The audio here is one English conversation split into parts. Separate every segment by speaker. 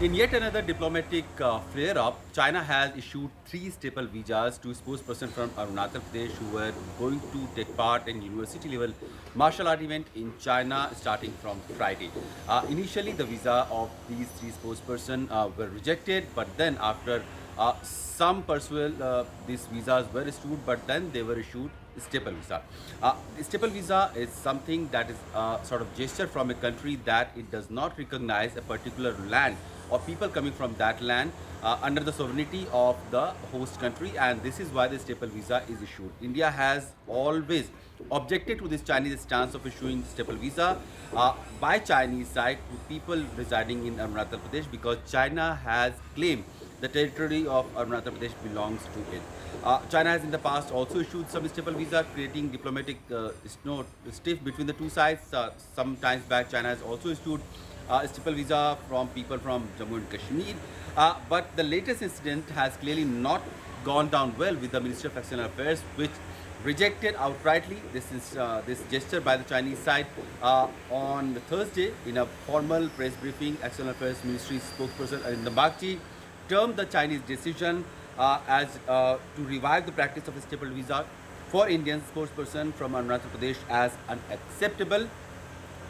Speaker 1: In yet another diplomatic flare-up, China has issued three staple visas to spokesperson from Arunachal Pradesh who were going to take part in university-level martial art event in China starting from Friday. Initially, the visa of these three spokespersons were rejected, but then after some persuasion, these visas were issued, but then they were issued staple visa. Staple visa is something that is sort of gesture from a country that it does not recognize a particular land or people coming from that land under the sovereignty of the host country, and this is why the staple visa is issued. India has always objected to this Chinese stance of issuing staple visa by Chinese side to people residing in Arunachal Pradesh because China has claimed the territory of Arunachal Pradesh belongs to it. China has in the past also issued some staple visa, creating diplomatic stiff between the two sides. Some times back, China has also issued staple visa from people from Jammu and Kashmir. But the latest incident has clearly not gone down well with the Ministry of External Affairs, which rejected outrightly this gesture by the Chinese side on Thursday in a formal press briefing. External Affairs Ministry spokesperson Arindam Bagchi termed the Chinese decision as to revive the practice of a staple visa for Indian spokesperson from Arunachal Pradesh as unacceptable.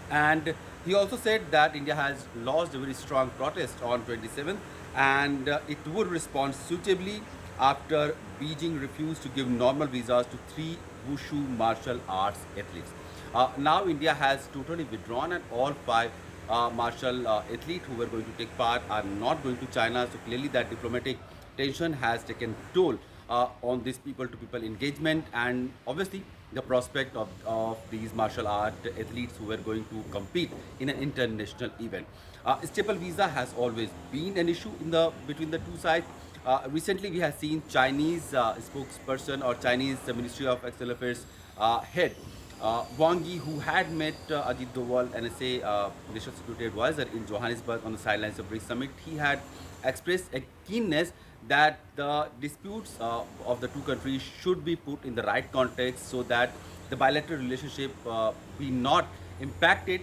Speaker 1: And he also said that India has launched a very strong protest on 27th and it would respond suitably after Beijing refused to give normal visas to three wushu martial arts athletes. Now India has totally withdrawn and all five martial athletes who were going to take part are not going to China. So clearly that diplomatic tension has taken toll on this people-to-people engagement, and obviously the prospect of these martial art athletes who were going to compete in an international event. Staple visa has always been an issue in the between the two sides. Recently, we have seen Chinese spokesperson or Chinese Ministry of External Affairs head Wang Yi, who had met Ajit Doval, NSA National Security Advisor, in Johannesburg on the sidelines of BRICS Summit. He had expressed a keenness that the disputes of the two countries should be put in the right context so that the bilateral relationship be not impacted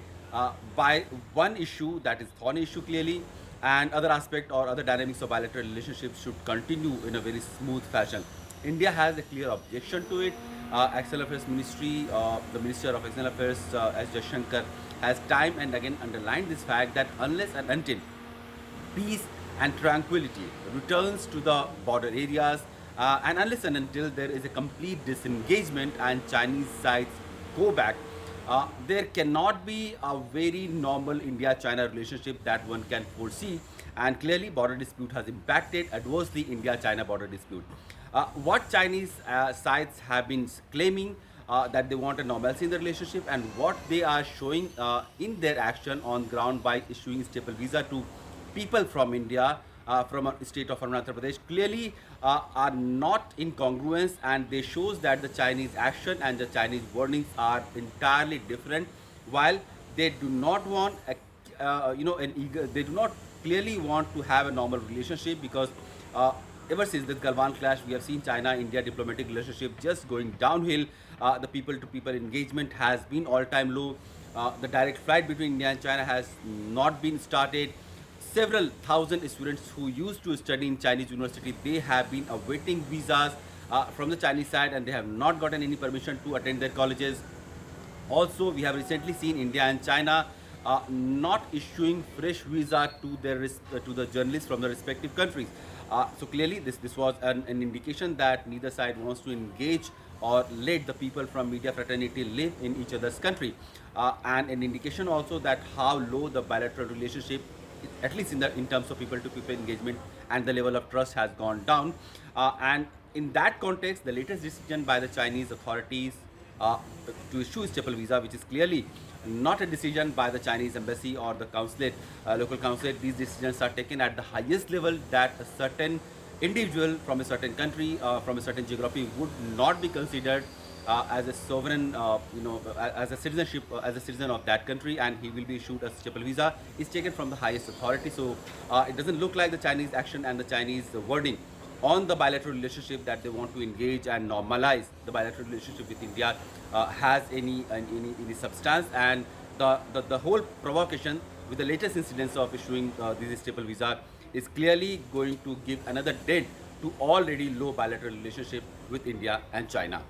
Speaker 1: by one issue, that is thorny issue clearly, and other aspect or other dynamics of bilateral relationships should continue in a very smooth fashion. India has a clear objection to it. External Affairs Ministry, the Minister of External Affairs, S. Jaishankar, has time and again underlined this fact that unless and until peace and tranquility returns to the border areas, and unless and until there is a complete disengagement and Chinese sides go back, there cannot be a very normal India-China relationship that one can foresee. And clearly, border dispute has impacted adversely India-China border dispute. What Chinese sides have been claiming that they want a normalcy in the relationship, and what they are showing in their action on ground by issuing staple visa to people from India, from a state of Arunachal Pradesh, clearly are not incongruence, and they shows that the Chinese action and the Chinese warnings are entirely different. While they do not want they do not clearly want to have a normal relationship because ever since the Galwan clash, we have seen China-India diplomatic relationship just going downhill. The people-to-people engagement has been all-time low. The direct flight between India and China has not been started. Several thousand students who used to study in Chinese university, they have been awaiting visas from the Chinese side, and they have not gotten any permission to attend their colleges. Also, we have recently seen India and China not issuing fresh visa to to the journalists from the respective countries. So clearly, this was an indication that neither side wants to engage or let the people from media fraternity live in each other's country, and an indication also that how low the bilateral relationship, at least in terms of people-to-people engagement, and the level of trust has gone down. And in that context, the latest decision by the Chinese authorities uh, to issue staple visa, which is clearly not a decision by the Chinese embassy or the consulate, local consulate. These decisions are taken at the highest level that a certain individual from a certain country, from a certain geography would not be considered as a sovereign, as a citizenship, as a citizen of that country, and he will be issued a staple visa. Is taken from the highest authority. So it doesn't look like the Chinese action and the Chinese wording on the bilateral relationship that they want to engage and normalize the bilateral relationship with India has any substance, and the whole provocation with the latest incidents of issuing these staple visa is clearly going to give another dent to already low bilateral relationship with India and China.